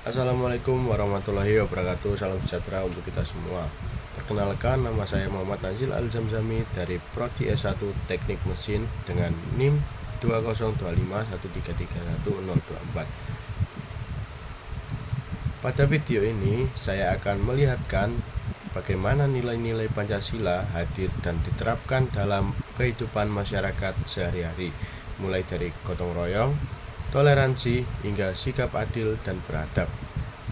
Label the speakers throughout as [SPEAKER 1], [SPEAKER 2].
[SPEAKER 1] Assalamualaikum warahmatullahi wabarakatuh. Salam sejahtera untuk kita semua. Perkenalkan, nama saya Muhammad Nazil Al-Zamzami dari Prodi S1 Teknik Mesin dengan NIM 202513311024. Pada video ini saya akan melihatkan bagaimana nilai-nilai Pancasila hadir dan diterapkan dalam kehidupan masyarakat sehari-hari, mulai dari gotong royong, toleransi, hingga sikap adil dan beradab.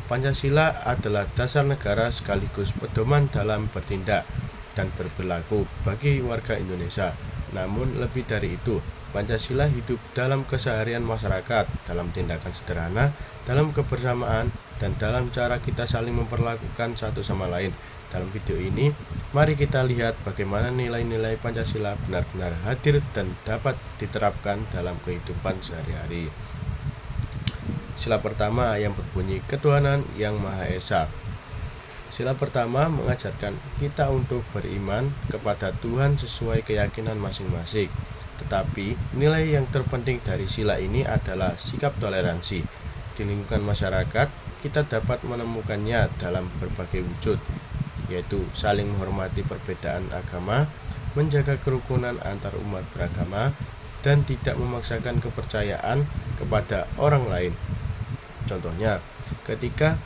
[SPEAKER 1] Pancasila adalah dasar negara sekaligus pedoman dalam bertindak dan berperilaku bagi warga Indonesia. Namun lebih dari itu, Pancasila hidup dalam keseharian masyarakat, dalam tindakan sederhana, dalam kebersamaan, dan dalam cara kita saling memperlakukan satu sama lain. Dalam video ini, mari kita lihat bagaimana nilai-nilai Pancasila benar-benar hadir dan dapat diterapkan dalam kehidupan sehari-hari. Sila pertama yang berbunyi ketuhanan yang Maha Esa. Sila pertama mengajarkan kita untuk beriman kepada Tuhan sesuai keyakinan masing-masing. Tetapi nilai yang terpenting dari sila ini adalah sikap toleransi. Di lingkungan masyarakat, kita dapat menemukannya dalam berbagai wujud, yaitu saling menghormati perbedaan agama, menjaga kerukunan antar umat beragama, dan tidak memaksakan kepercayaan kepada orang lain. Contohnya, ketika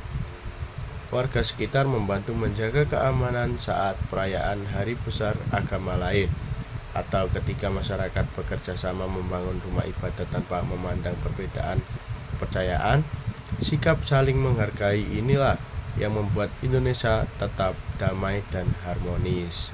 [SPEAKER 1] warga sekitar membantu menjaga keamanan saat perayaan hari besar agama lain, atau ketika masyarakat bekerja sama membangun rumah ibadah tanpa memandang perbedaan kepercayaan, sikap saling menghargai inilah yang membuat Indonesia tetap damai dan harmonis.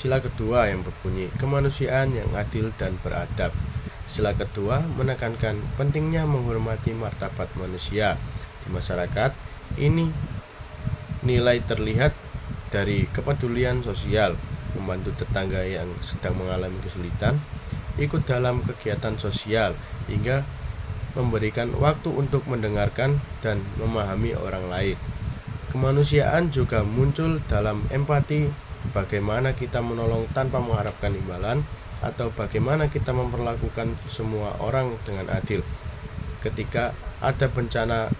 [SPEAKER 1] Sila kedua yang berbunyi kemanusiaan yang adil dan beradab. Sila kedua menekankan pentingnya menghormati martabat manusia di masyarakat. Ini nilai terlihat dari kepedulian sosial, membantu tetangga yang sedang mengalami kesulitan, ikut dalam kegiatan sosial, hingga memberikan waktu untuk mendengarkan dan memahami orang lain. Kemanusiaan juga muncul dalam empati, bagaimana kita menolong tanpa mengharapkan imbalan, atau bagaimana kita memperlakukan semua orang dengan adil. Ketika ada bencana,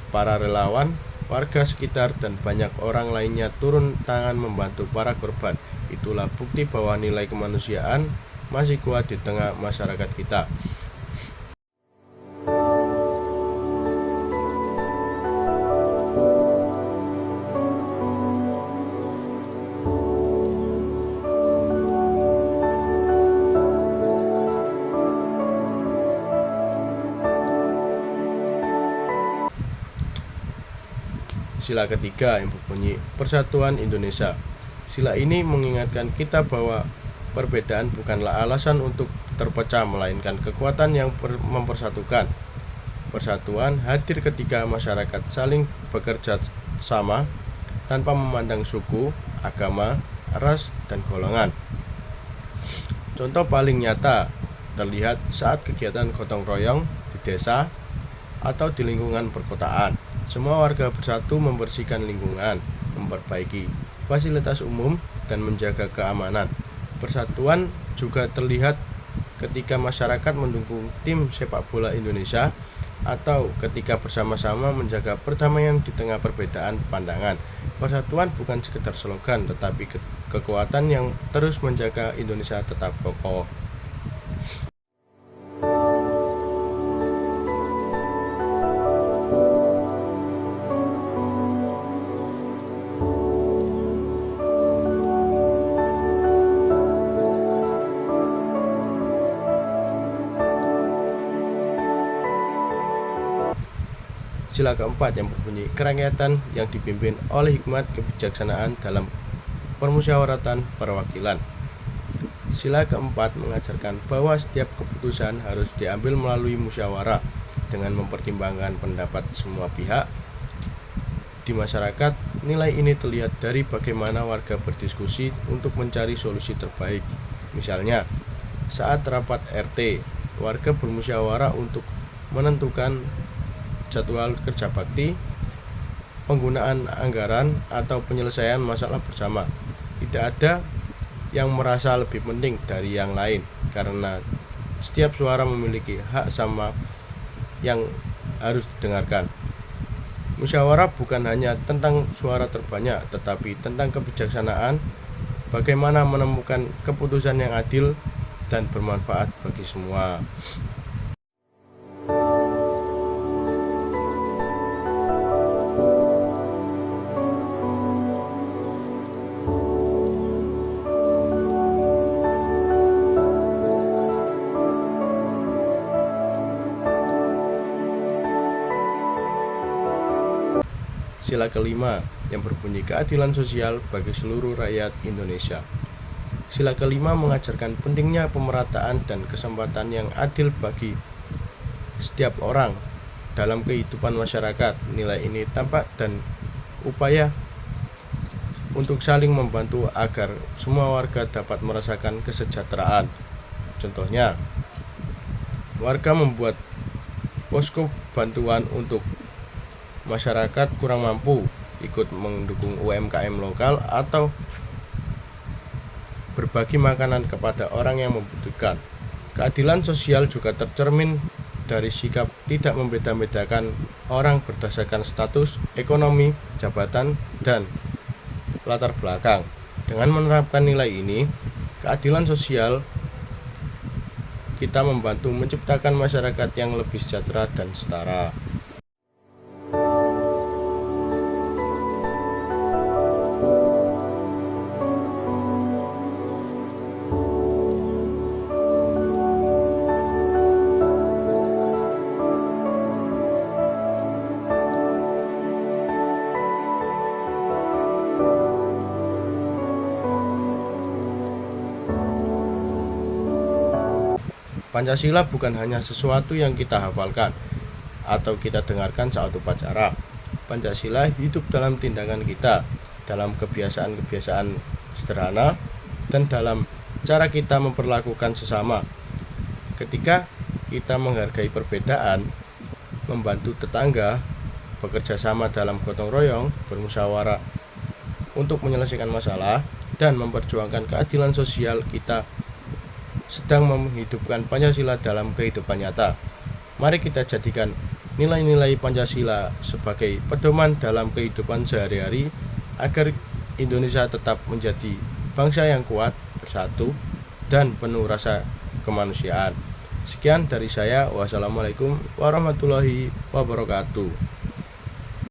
[SPEAKER 1] para relawan, warga sekitar, dan banyak orang lainnya turun tangan membantu para korban. Itulah bukti bahwa nilai kemanusiaan masih kuat di tengah masyarakat kita. Sila ketiga yang berbunyi Persatuan Indonesia. Sila ini mengingatkan kita bahwa perbedaan bukanlah alasan untuk terpecah, melainkan kekuatan yang mempersatukan. Persatuan hadir ketika masyarakat saling bekerja sama tanpa memandang suku, agama, ras, dan golongan. Contoh paling nyata terlihat saat kegiatan gotong royong di desa atau di lingkungan perkotaan. Semua warga bersatu membersihkan lingkungan, memperbaiki fasilitas umum, dan menjaga keamanan. Persatuan juga terlihat ketika masyarakat mendukung tim sepak bola Indonesia, atau ketika bersama-sama menjaga perdamaian di tengah perbedaan pandangan. Persatuan bukan sekedar slogan, tetapi kekuatan yang terus menjaga Indonesia tetap kokoh. Sila keempat yang berbunyi kerakyatan yang dipimpin oleh hikmat kebijaksanaan dalam permusyawaratan perwakilan. Sila keempat mengajarkan bahwa setiap keputusan harus diambil melalui musyawarah dengan mempertimbangkan pendapat semua pihak. Di masyarakat, nilai ini terlihat dari bagaimana warga berdiskusi untuk mencari solusi terbaik. Misalnya, saat rapat RT, warga bermusyawarah untuk menentukan jadwal kerja bakti, penggunaan anggaran, atau penyelesaian masalah bersama. Tidak ada yang merasa lebih penting dari yang lain, karena setiap suara memiliki hak sama yang harus didengarkan. Musyawarah bukan hanya tentang suara terbanyak, tetapi tentang kebijaksanaan, bagaimana menemukan keputusan yang adil dan bermanfaat bagi semua. Sila kelima yang berbunyi keadilan sosial bagi seluruh rakyat Indonesia. Sila kelima mengajarkan pentingnya pemerataan dan kesempatan yang adil bagi setiap orang dalam kehidupan masyarakat. Nilai ini tampak dan upaya untuk saling membantu agar semua warga dapat merasakan kesejahteraan. Contohnya, warga membuat posko bantuan untuk masyarakat kurang mampu, ikut mendukung UMKM lokal, atau berbagi makanan kepada orang yang membutuhkan. Keadilan sosial juga tercermin dari sikap tidak membeda-bedakan orang berdasarkan status, ekonomi, jabatan, dan latar belakang. Dengan menerapkan nilai ini, keadilan sosial kita membantu menciptakan masyarakat yang lebih sejahtera dan setara. Pancasila bukan hanya sesuatu yang kita hafalkan atau kita dengarkan saat upacara. Pancasila hidup dalam tindakan kita, dalam kebiasaan-kebiasaan sederhana, dan dalam cara kita memperlakukan sesama. Ketika kita menghargai perbedaan, membantu tetangga, bekerja sama dalam gotong royong, bermusyawarah untuk menyelesaikan masalah, dan memperjuangkan keadilan sosial, kita sedang menghidupkan Pancasila dalam kehidupan nyata. Mari kita jadikan nilai-nilai Pancasila sebagai pedoman dalam kehidupan sehari-hari agar Indonesia tetap menjadi bangsa yang kuat, bersatu, dan penuh rasa kemanusiaan. Sekian dari saya. Wassalamualaikum warahmatullahi wabarakatuh.